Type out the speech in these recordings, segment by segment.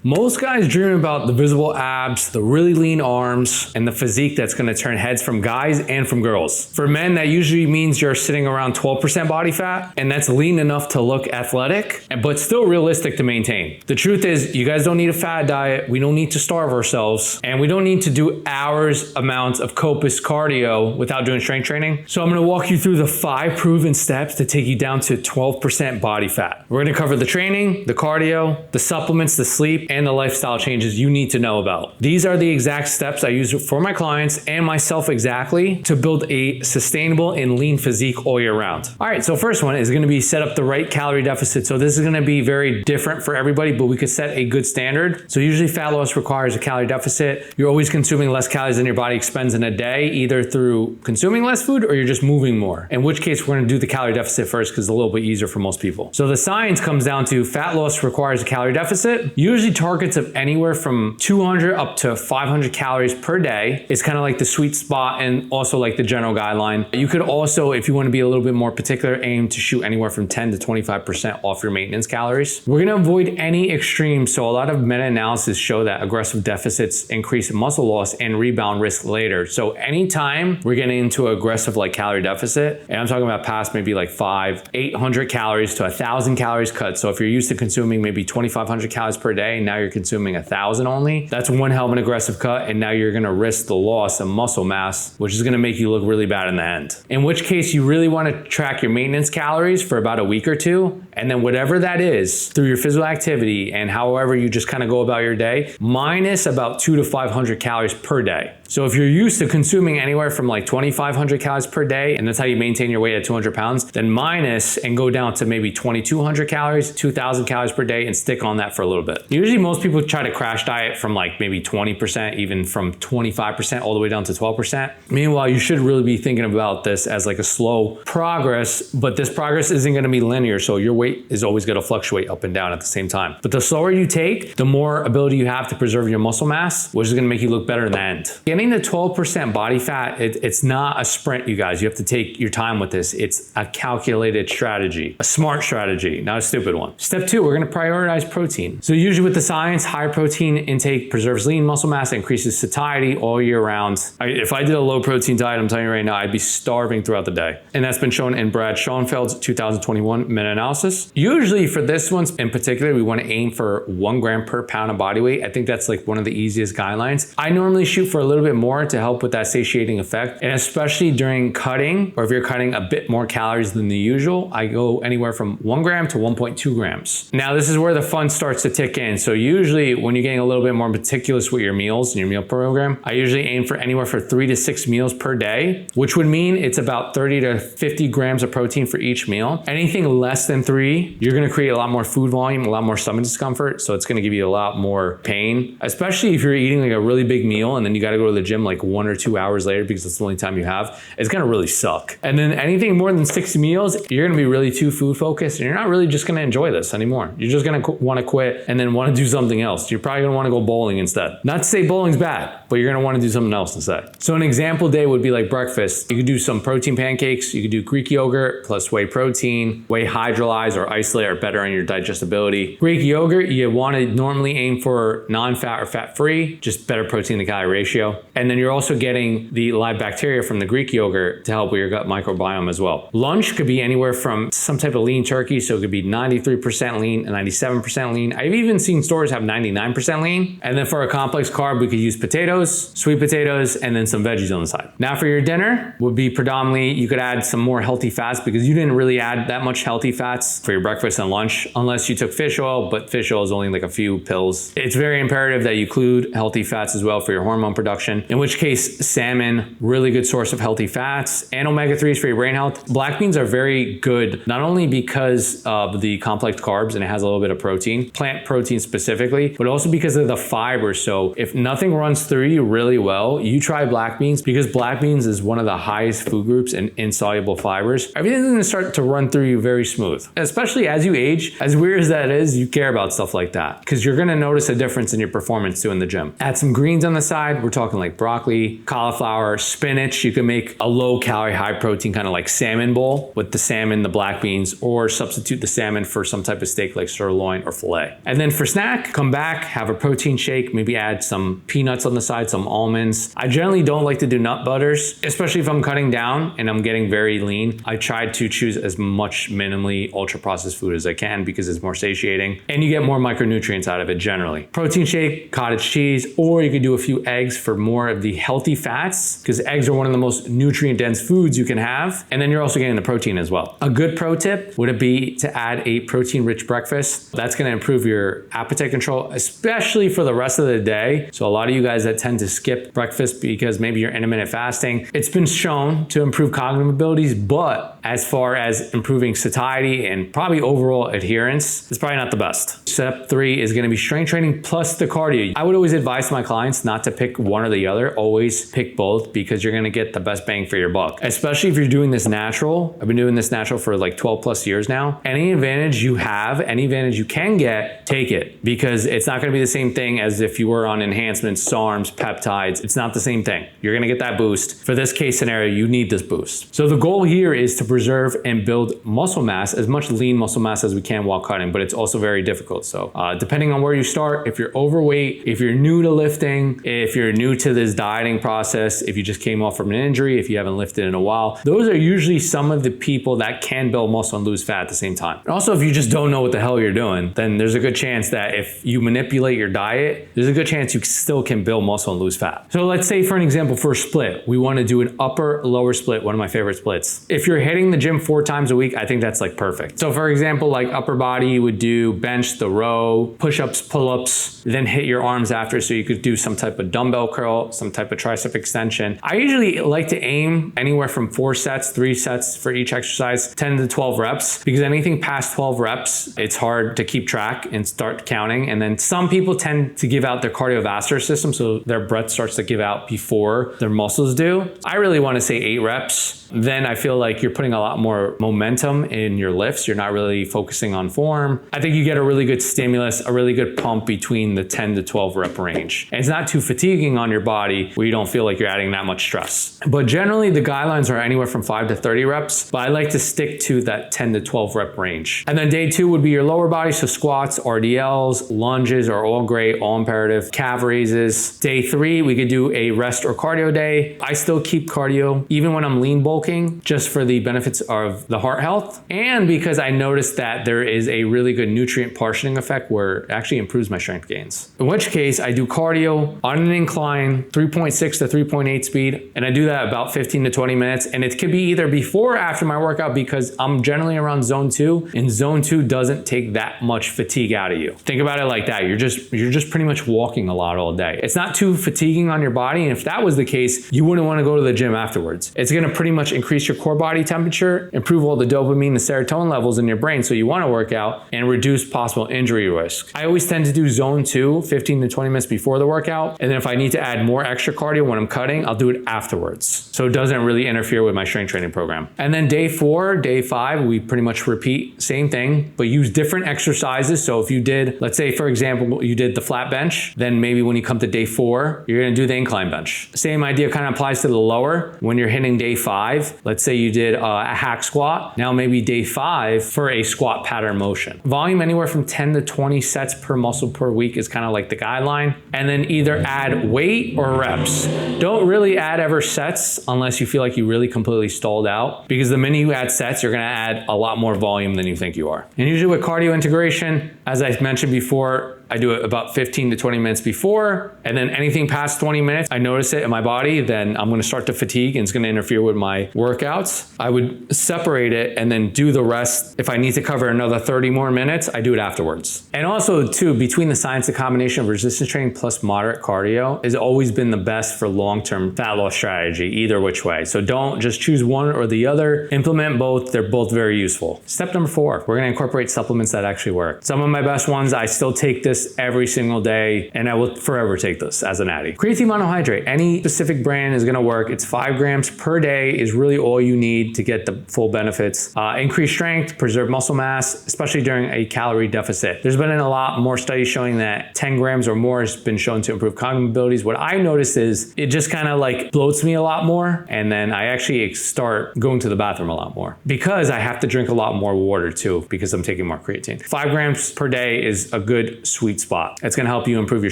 Most guys dream about the visible abs, the really lean arms, and the physique that's gonna turn heads from guys and from girls. For men, that usually means you're sitting around 12% body fat, and that's lean enough to look athletic, but still realistic to maintain. The truth is, you guys don't need a fad diet, we don't need to starve ourselves, and we don't need to do hours amounts of copious cardio without doing strength training. So I'm gonna walk you through the 5 proven steps to take you down to 12% body fat. We're gonna cover the training, the cardio, the supplements, the sleep, and the lifestyle changes you need to know about. These are the exact steps I use for my clients and myself exactly to build a sustainable and lean physique all year round. All right, so first one is gonna be set up the right calorie deficit. So this is gonna be very different for everybody, but we could set a good standard. So usually fat loss requires a calorie deficit. You're always consuming less calories than your body expends in a day, either through consuming less food or you're just moving more. In which case, we're gonna do the calorie deficit first because it's a little bit easier for most people. So the science comes down to fat loss requires a calorie deficit. Usually targets of anywhere from 200 up to 500 calories per day is kind of like the sweet spot and also like the general guideline. You could also, if you want to be a little bit more particular, aim to shoot anywhere from 10 to 25% off your maintenance calories. We're going to avoid any extremes. So a lot of meta-analysis show that aggressive deficits increase muscle loss and rebound risk later. So anytime we're getting into aggressive like calorie deficit, and I'm talking about past maybe like 800 calories to 1,000 calories cut. So if you're used to consuming maybe 2,500 calories per day, now you're consuming 1,000 only. That's one hell of an aggressive cut, and now you're gonna risk the loss of muscle mass, which is gonna make you look really bad in the end. In which case, you really wanna track your maintenance calories for about a week or two, and then whatever that is, through your physical activity and however you just kind of go about your day, minus about 200 to 500 calories per day. So if you're used to consuming anywhere from like 2,500 calories per day, and that's how you maintain your weight at 200 pounds, then minus and go down to maybe 2,200 calories, 2,000 calories per day, and stick on that for a little bit. Usually most people try to crash diet from like maybe 20%, even from 25% all the way down to 12%. Meanwhile, you should really be thinking about this as like a slow progress, but this progress isn't gonna be linear, so your weight is always gonna fluctuate up and down at the same time. But the slower you take, the more ability you have to preserve your muscle mass, which is gonna make you look better in the end. Getting to 12% body fat, it's not a sprint, you guys. You have to take your time with this. It's a calculated strategy, a smart strategy, not a stupid one. Step 2, we're gonna prioritize protein. So usually with the science, high protein intake preserves lean muscle mass, increases satiety all year round. If I did a low protein diet, I'm telling you right now, I'd be starving throughout the day. And that's been shown in Brad Schoenfeld's 2021 meta-analysis. Usually for this one in particular, we wanna aim for 1 gram per pound of body weight. I think that's like one of the easiest guidelines. I normally shoot for a little bit more to help with that satiating effect. And especially during cutting, or if you're cutting a bit more calories than the usual, I go anywhere from 1 gram to 1.2 grams. Now this is where the fun starts to tick in. So usually when you're getting a little bit more meticulous with your meals and your meal program, I usually aim for anywhere for 3 to 6 meals per day, which would mean it's about 30 to 50 grams of protein for each meal. Anything less than 3, you're gonna create a lot more food volume, a lot more stomach discomfort. So it's gonna give you a lot more pain, especially if you're eating like a really big meal and then you gotta go to the gym like 1 or 2 hours later because that's the only time you have. It's gonna really suck. And then anything more than 6 meals, you're gonna be really too food focused and you're not really just gonna enjoy this anymore. You're just gonna wanna quit and then wanna do something else. You're probably gonna wanna go bowling instead. Not to say bowling's bad, but you're gonna wanna do something else instead. So an example day would be like breakfast. You could do some protein pancakes, you could do Greek yogurt plus whey protein. Whey hydrolyze or isolate are better on your digestibility. Greek yogurt, you wanna normally aim for non-fat or fat-free, just better protein to calorie ratio. And then you're also getting the live bacteria from the Greek yogurt to help with your gut microbiome as well. Lunch could be anywhere from some type of lean turkey, so it could be 93% lean and 97% lean. I've even seen stores have 99% lean. And then for a complex carb, we could use potatoes, sweet potatoes, and then some veggies on the side. Now for your dinner would be predominantly, you could add some more healthy fats because you didn't really add that much healthy fats for your breakfast and lunch unless you took fish oil, but fish oil is only like a few pills. It's very imperative that you include healthy fats as well for your hormone production, in which case salmon, really good source of healthy fats, and omega-3s for your brain health. Black beans are very good, not only because of the complex carbs and it has a little bit of protein, plant protein specifically, but also because of the fiber. So if nothing runs through you really well, you try black beans because black beans is one of the highest food groups in insoluble fibers. Everything's gonna start to run through you very smooth. especially as you age. As weird as that is, you care about stuff like that because you're gonna notice a difference in your performance too in the gym. Add some greens on the side. We're talking like broccoli, cauliflower, spinach. You can make a low calorie, high protein kind of like salmon bowl with the salmon, the black beans, or substitute the salmon for some type of steak like sirloin or filet. And then for snack, come back, have a protein shake, maybe add some peanuts on the side, some almonds. I generally don't like to do nut butters, especially if I'm cutting down and I'm getting very lean. I try to choose as much minimally ultra processed food as I can because it's more satiating and you get more micronutrients out of it generally. Protein shake, cottage cheese, or you could do a few eggs for more of the healthy fats because eggs are one of the most nutrient dense foods you can have. And then you're also getting the protein as well. A good pro tip would be to add a protein rich breakfast. That's going to improve your appetite control, especially for the rest of the day. So a lot of you guys that tend to skip breakfast because maybe you're intermittent fasting, it's been shown to improve cognitive abilities, but as far as improving satiety and probably overall adherence, it's probably not the best. Step 3 is going to be strength training plus the cardio. I would always advise my clients not to pick one or the other. Always pick both because you're going to get the best bang for your buck, especially if you're doing this natural. I've been doing this natural for like 12 plus years now. Any advantage you have, any advantage you can get, take it because it's not going to be the same thing as if you were on enhancements, SARMs, peptides. It's not the same thing. You're going to get that boost. For this case scenario, you need this boost. So the goal here is to preserve and build muscle mass, as much lean muscle mass as we can while cutting, but it's also very difficult. So depending on where you start, if you're overweight, if you're new to lifting, if you're new to this dieting process, if you just came off from an injury, if you haven't lifted in a while, those are usually some of the people that can build muscle and lose fat at the same time. And also, if you just don't know what the hell you're doing, then there's a good chance that if you manipulate your diet, there's a good chance you still can build muscle and lose fat. So let's say, for an example, for a split, we want to do an upper lower split, one of my favorite splits. If you're hitting the gym 4 times a week, I think that's like perfect. So for example, like upper body, you would do bench, the row, push-ups, pull-ups, then hit your arms after. So you could do some type of dumbbell curl, some type of tricep extension. I usually like to aim anywhere from 4 sets, 3 sets for each exercise, 10 to 12 reps, because anything past 12 reps, it's hard to keep track and start counting. And then some people tend to give out their cardiovascular system, so their breath starts to give out before their muscles do. I really want to say 8 reps. Then I feel like you're putting a lot more momentum in your lifts. You're not really focusing on form. I think you get a really good stimulus, a really good pump between the 10 to 12 rep range. And it's not too fatiguing on your body where you don't feel like you're adding that much stress. But generally the guidelines are anywhere from 5 to 30 reps, but I like to stick to that 10 to 12 rep range. And then day 2 would be your lower body. So squats, RDLs, lunges are all great, all imperative, calf raises. Day 3, we could do a rest or cardio day. I still keep cardio even when I'm lean bulking, just for the benefits of the heart health. And because I noticed that there is a really good nutrient partitioning effect where it actually improves my strength gains. In which case I do cardio on an incline, 3.6 to 3.8 speed. And I do that about 15 to 20 minutes. And it could be either before or after my workout because I'm generally around zone 2 and zone 2 doesn't take that much fatigue out of you. Think about it like that. You're just pretty much walking a lot all day. It's not too fatiguing on your body. And if that was the case, you wouldn't want to go to the gym afterwards. It's going to pretty much increase your core body temperature, improve all the dopamine and serotonin levels in your brain so you want to work out, and reduce possible injury risk. I always tend to do zone 2, 15 to 20 minutes before the workout. And then if I need to add more extra cardio when I'm cutting, I'll do it afterwards. So it doesn't really interfere with my strength training program. And then day 4, day 5, we pretty much repeat same thing, but use different exercises. So if you did, let's say for example, you did the flat bench, then maybe when you come to day 4, you're going to do the incline bench. Same idea kind of applies to the lower. When you're hitting day 5, let's say you did a hack squat. Now maybe day 5 for a squat pattern motion. Volume anywhere from 10 to 20 sets per muscle per week is kind of like the guideline. And then either add weight or reps. Don't really add ever sets unless you feel like you really completely stalled out, because the minute you add sets, you're going to add a lot more volume than you think you are. And usually with cardio integration, as I mentioned before, I do it about 15 to 20 minutes before, and then anything past 20 minutes, I notice it in my body, then I'm gonna start to fatigue and it's gonna interfere with my workouts. I would separate it and then do the rest. If I need to cover another 30 more minutes, I do it afterwards. And also too, between the science, the combination of resistance training plus moderate cardio has always been the best for long-term fat loss strategy, either which way. So don't just choose one or the other, implement both. They're both very useful. Step number 4, we're gonna incorporate supplements that actually work. Some of my best ones, I still take this this every single day, and I will forever take this as an addy. Creatine monohydrate, any specific brand is gonna work. It's 5 grams per day is really all you need to get the full benefits. Increase strength, preserve muscle mass, especially during a calorie deficit. There's been a lot more studies showing that 10 grams or more has been shown to improve cognitive abilities. What I noticed is it just kind of like bloats me a lot more, and then I actually start going to the bathroom a lot more because I have to drink a lot more water too because I'm taking more creatine. 5 grams per day is a good sweet spot. It's gonna help you improve your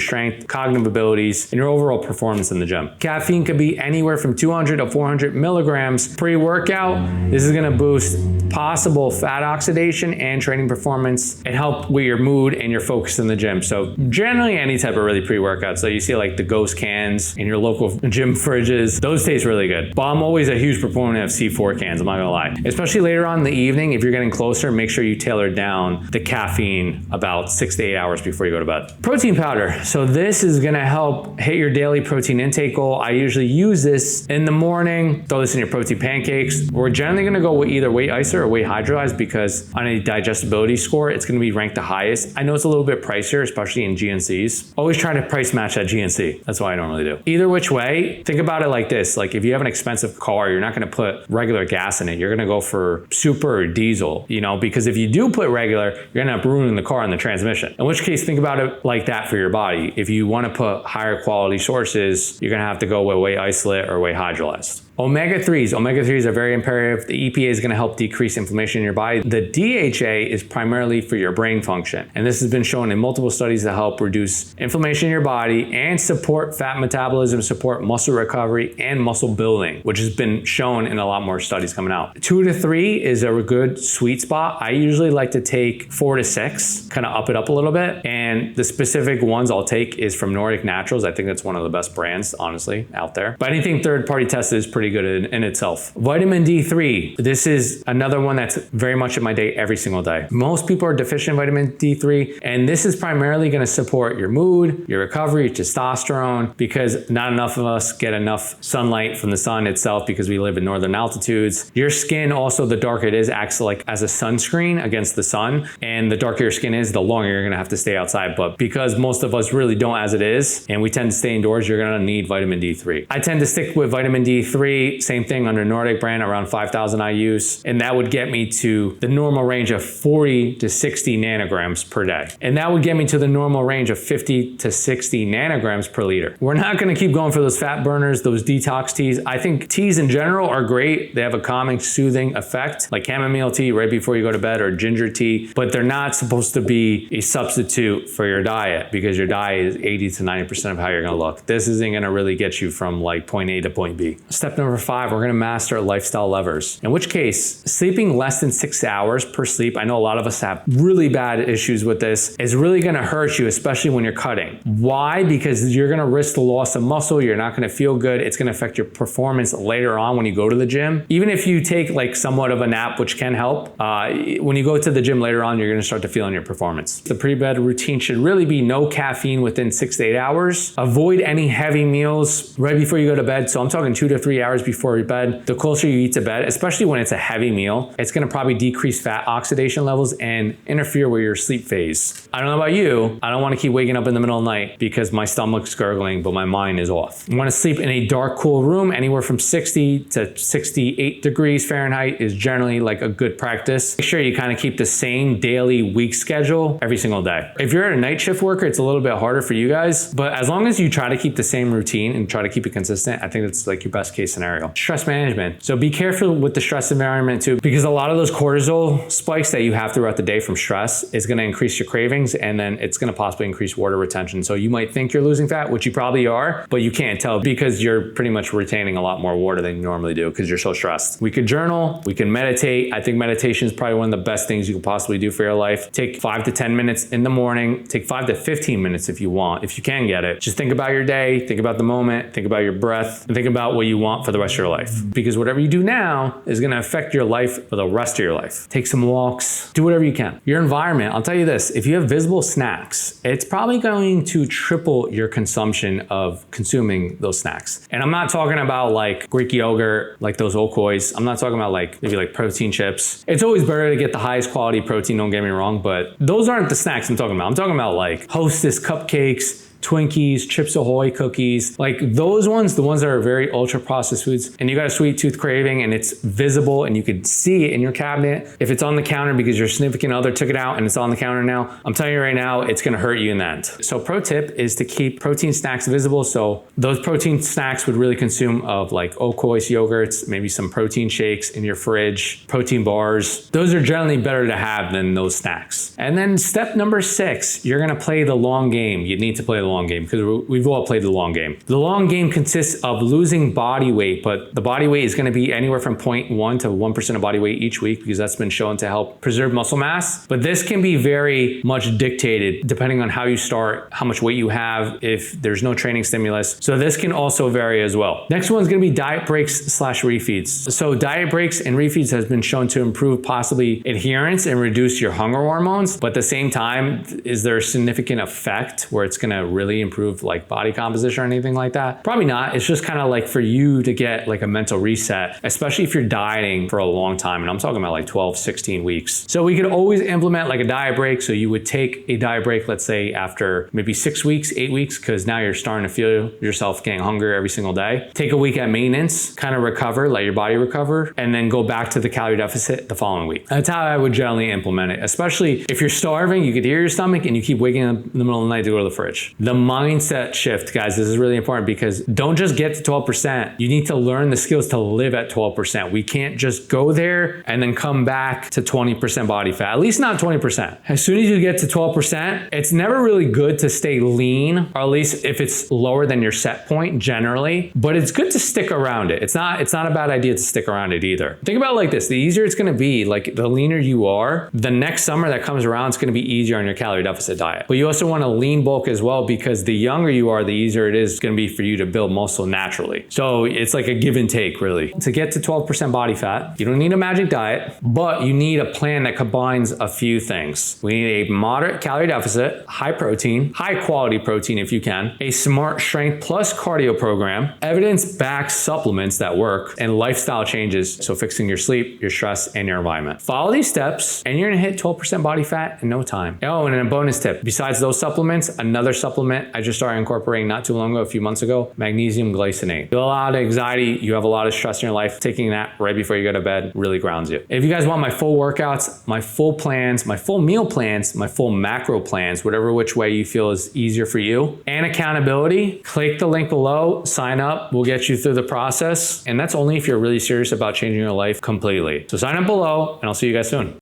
strength, cognitive abilities, and your overall performance in the gym. Caffeine could be anywhere from 200 to 400 milligrams pre-workout. This is gonna boost possible fat oxidation and training performance and help with your mood and your focus in the gym. So generally any type of really pre-workout. So you see like the Ghost cans in your local gym fridges, those taste really good. But I'm always a huge proponent of C4 cans, I'm not gonna lie. Especially later on in the evening, if you're getting closer, make sure you tailor down the caffeine about 6 to 8 hours before you go to bed. Protein powder. So this is gonna help hit your daily protein intake goal. I usually use this in the morning, throw this in your protein pancakes. We're generally gonna go with either whey icer or whey hydrolyzed because on a digestibility score, it's gonna be ranked the highest. I know it's a little bit pricier, especially in GNCs. Always try to price match that GNC. That's what I normally do. Either which way, think about it like this. Like if you have an expensive car, you're not gonna put regular gas in it. You're gonna go for super or diesel, you know, because if you do put regular, you're gonna end up ruining the car and the transmission. In which case, think about it like that for your body. If you wanna put higher quality sources, you're gonna have to go with whey isolate or whey hydrolyzed. Omega-3s. Omega-3s are very imperative. The EPA is going to help decrease inflammation in your body. The DHA is primarily for your brain function. And this has been shown in multiple studies to help reduce inflammation in your body and support fat metabolism, support muscle recovery and muscle building, which has been shown in a lot more studies coming out. 2 to 3 is a good sweet spot. I usually like to take 4 to 6, kind of up it up a little bit. And the specific ones I'll take is from Nordic Naturals. I think that's one of the best brands, honestly, out there. But anything third-party tested is pretty good in itself. Vitamin D3. This is another one that's very much in my day every single day. Most people are deficient in vitamin D3, and this is primarily going to support your mood, your recovery, your testosterone, because not enough of us get enough sunlight from the sun itself because we live in northern altitudes. Your skin also, the darker it is, acts like as a sunscreen against the sun, and the darker your skin is, the longer you're going to have to stay outside. But because most of us really don't as it is, and we tend to stay indoors, you're going to need vitamin D3. I tend to stick with vitamin D3, same thing under Nordic brand, around 5,000 IUs, and that would get me to the normal range of 40 to 60 nanograms per day. And that would get me to the normal range of 50 to 60 nanograms per liter. We're not gonna keep going for those fat burners, those detox teas. I think teas in general are great. They have a calming, soothing effect, like chamomile tea right before you go to bed or ginger tea, but they're not supposed to be a substitute for your diet because your diet is 80 to 90% of how you're gonna look. This isn't gonna really get you from like point A to point B. Step number 5, we're gonna master lifestyle levers. In which case, sleeping less than 6 hours per sleep, I know a lot of us have really bad issues with this, is really gonna hurt you, especially when you're cutting. Why? Because you're gonna risk the loss of muscle, you're not gonna feel good, it's gonna affect your performance later on when you go to the gym. Even if you take like somewhat of a nap, which can help, when you go to the gym later on, you're gonna start to feel in your performance. The pre-bed routine should really be no caffeine within 6 to 8 hours. Avoid any heavy meals right before you go to bed. So I'm talking 2 to 3 hours before your bed. The closer you eat to bed, especially when it's a heavy meal, it's gonna probably decrease fat oxidation levels and interfere with your sleep phase. I don't know about you, I don't wanna keep waking up in the middle of the night because my stomach's gurgling, but my mind is off. You wanna sleep in a dark, cool room. Anywhere from 60 to 68 degrees Fahrenheit is generally like a good practice. Make sure you kind of keep the same daily week schedule every single day. If you're a night shift worker, it's a little bit harder for you guys, but as long as you try to keep the same routine and try to keep it consistent, I think that's like your best case scenario. Stress management. So be careful with the stress environment too, because a lot of those cortisol spikes that you have throughout the day from stress is going to increase your cravings, and then it's going to possibly increase water retention. So you might think you're losing fat, which you probably are, but you can't tell because you're pretty much retaining a lot more water than you normally do because you're so stressed. We could journal, we can meditate. I think meditation is probably one of the best things you could possibly do for your life. Take 5 to 10 minutes in the morning, take 5 to 15 minutes if you want, if you can get it. Just think about your day, think about the moment, think about your breath, and think about what you want for the rest of your life. Because whatever you do now is gonna affect your life for the rest of your life. Take some walks, do whatever you can. Your environment, I'll tell you this, if you have visible snacks, it's probably going to triple your consumption of consuming those snacks. And I'm not talking about like Greek yogurt, like those Okois. I'm not talking about like maybe like protein chips. It's always better to get the highest quality protein, don't get me wrong, but those aren't the snacks I'm talking about. I'm talking about like Hostess cupcakes, Twinkies, Chips Ahoy cookies, like those ones, the ones that are very ultra processed foods, and you got a sweet tooth craving and it's visible and you could see it in your cabinet. If it's on the counter because your significant other took it out and it's on the counter now, I'm telling you right now, it's gonna hurt you in the end. So pro tip is to keep protein snacks visible. So those protein snacks would really consume of like Okois yogurts, maybe some protein shakes in your fridge, protein bars. Those are generally better to have than those snacks. And then step number 6, you're gonna play the long game. You need to play the long game because we've all played the long game. The long game consists of losing body weight, but the body weight is going to be anywhere from 0.1 to 1% of body weight each week because that's been shown to help preserve muscle mass. But this can be very much dictated depending on how you start, how much weight you have, if there's no training stimulus. So this can also vary as well. Next one is going to be diet breaks / refeeds. So diet breaks and refeeds has been shown to improve possibly adherence and reduce your hunger hormones. But at the same time, is there a significant effect where it's going to really improve like body composition or anything like that? Probably not. It's just kind of like for you to get like a mental reset, especially if you're dieting for a long time. And I'm talking about like 12, 16 weeks. So we could always implement like a diet break. So you would take a diet break, let's say after maybe 6 weeks, 8 weeks, because now you're starting to feel yourself getting hungry every single day. Take a week at maintenance, kind of recover, let your body recover, and then go back to the calorie deficit the following week. That's how I would generally implement it, especially if you're starving, you could hear your stomach and you keep waking up in the middle of the night to go to the fridge. The mindset shift, guys, this is really important because don't just get to 12%. You need to learn the skills to live at 12%. We can't just go there and then come back to 20% body fat, at least not 20%. As soon as you get to 12%, it's never really good to stay lean, or at least if it's lower than your set point generally, but it's good to stick around it. It's not a bad idea to stick around it either. Think about it like this, the easier it's gonna be, like the leaner you are, the next summer that comes around, it's gonna be easier on your calorie deficit diet. But you also wanna lean bulk as well because the younger you are, the easier it is going to be for you to build muscle naturally. So it's like a give and take, really. To get to 12% body fat, you don't need a magic diet, but you need a plan that combines a few things. We need a moderate calorie deficit, high protein, high quality protein if you can, a smart strength plus cardio program, evidence-backed supplements that work, and lifestyle changes. So fixing your sleep, your stress, and your environment. Follow these steps and you're going to hit 12% body fat in no time. Oh, and a bonus tip. Besides those supplements, another supplement I just started incorporating not too long ago, a few months ago, magnesium glycinate. You have a lot of anxiety, you have a lot of stress in your life, taking that right before you go to bed really grounds you. If you guys want my full workouts, my full plans, my full meal plans, my full macro plans, whatever which way you feel is easier for you, and accountability, click the link below, sign up, we'll get you through the process. And that's only if you're really serious about changing your life completely. So sign up below and I'll see you guys soon.